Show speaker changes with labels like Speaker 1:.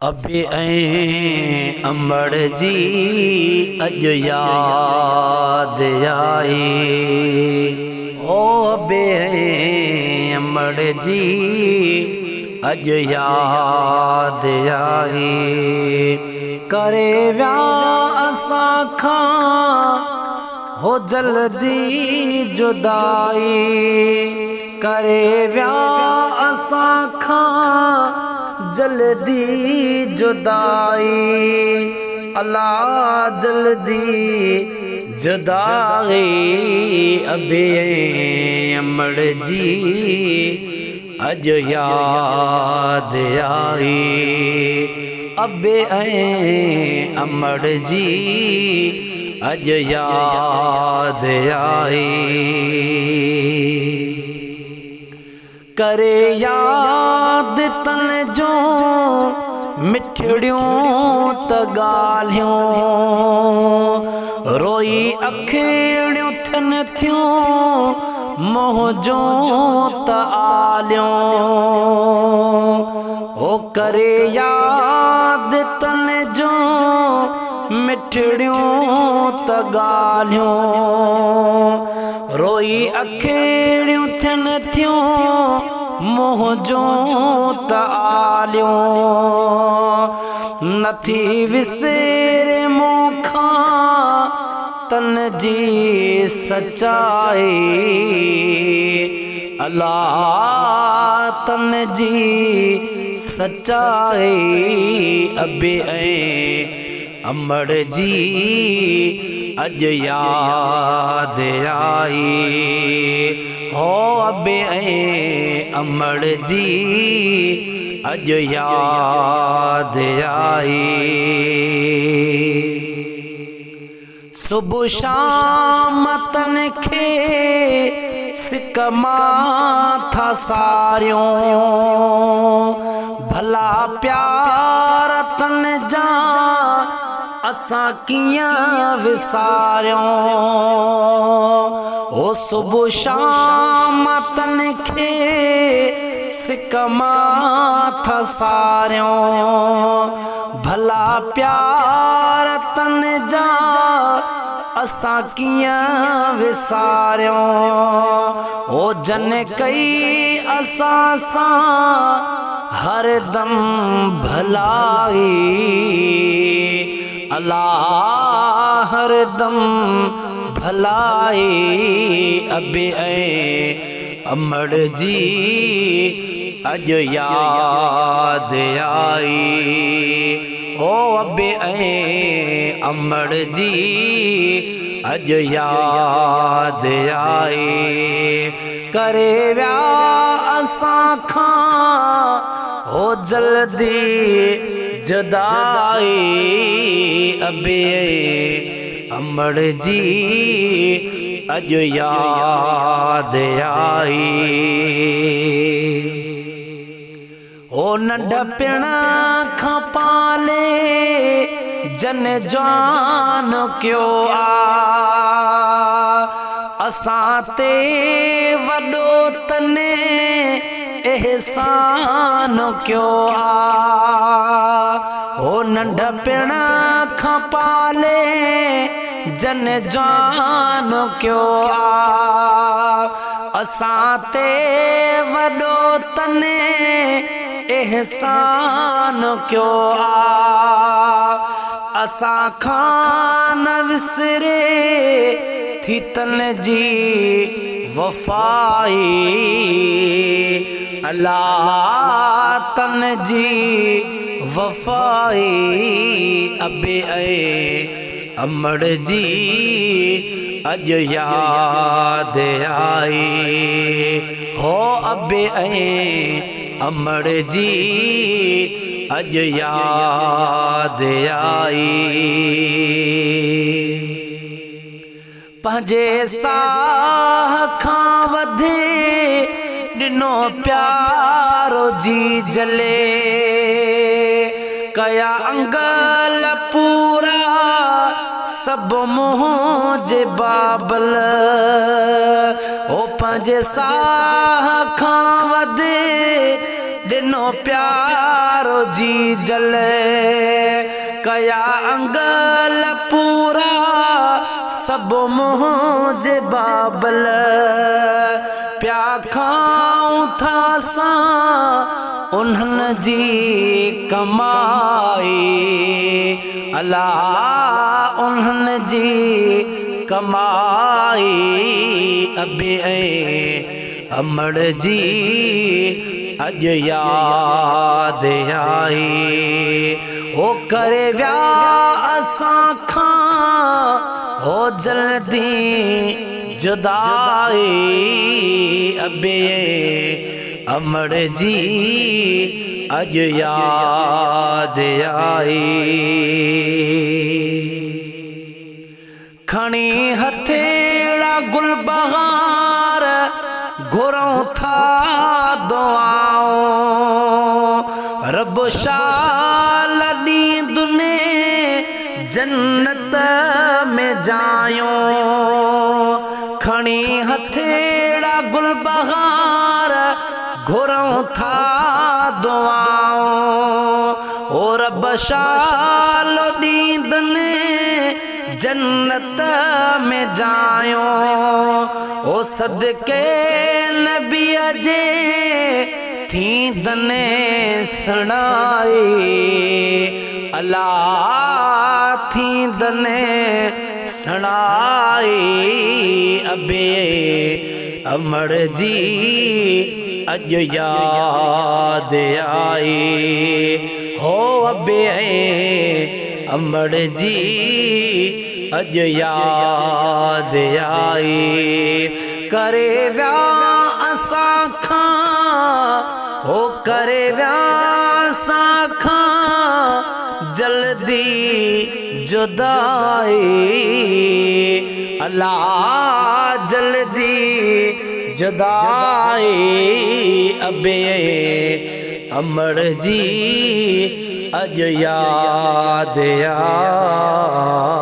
Speaker 1: अबे ऐं अमड़ जी अॼु याद आई। ओ अबे ऐं अमड़ जी अॼु याद आई। करे विया असां खां हो जल्दी जुदाई। करे विया असां खां जल्दी जुदाई। अल्लाह जल्दी जुदाई। अबे अमड़ जी अॼु याद आई। अबे अमड़ जी अॼु याद आई। करे याद तन जो मिठड़ियों त ॻाल्हियूं। रोई अखिड़ियूं थियनि थियूं मोहजूं त आलियूं। ओ करे याद तन जो मिठड़ियों त ॻाल्हियूं। रोई अखिड़ियूं थियनि थियूं मोहजूं त आलियूं। नथी विसरे मूंखां तन जी सच्चाई। अल्लाह तन जी सच्चाई। अबे अमड़ जी अॼु याद आई। हो अबे अमड़ जी अॼु याद आई। सुबह शाम तन खे सिक मां था सारियूं। भला प्यार तन जा असां कीअं विसारियूं। ओ सुबह शाम तन खे सिक मां था सारियूं। भला प्यार तन जा असां कीअं विसारियूं। ओ जन कई असां सां हरदम भलाई। अल्लाह हरदम भलाई। अबे अमड़ जी अॼु याद आई। ओ अबे अमड़ जी अॼु याद आई। करे विया असां खां हो जल्दी जुदाई। अबे अमड़ जी अॼु याद आई। ओ नंढपिण खां पाले जन जान क्यों आ। असां ते वॾो तने एहसान क्यों आ। ओ नंढपिण खां पाले जन जान क्यों आ। असां ते वॾो तने एहसान क्यों आ। असां खां न विसरे थी तन जी वफ़ाई। अल्लाह तन जी वफ़ाई। अबे अमड़ जी अॼु याद आई। हो अबे अमड़ जी अॼु याद आई। पंहिंजे साह खां वधे ॾिनो प्यारो जी जले। कया अंगल पूरा सब मुझे बाबल। ओ पंहिंजे साह खां वधे हिनो प्यारो जी जले कया अंगल पूरा सब मुझे बाबल प्या खाऊं था सा उन्हनि जी कमाई अला उन्हनि जी कमाई अबे अमड़ जी अज याद आई हो करे व्या असां खां हो जल्दी जुदाई अबे अमड़ जी अज याद आई खणी हथेड़ा गुल बहार घुरों था दुआओं रब शाल नींदुने जन्नत में जायो खणी हथेड़ा गुल बहार घुरों था दुआओं ओ रब शाल नींदुने जन्नत में जायो ओ सदके नबी जे थी दने सणाई अला थी दने सणाई अबे अमड़ जी अज याद आई हो अबे अमड़ जी अज याद आई करे व्या असां खां हो करे व्या असां खां जल्दी जुदाई अला जल्दी जुदाई अबे अमड़ जी अज याद आ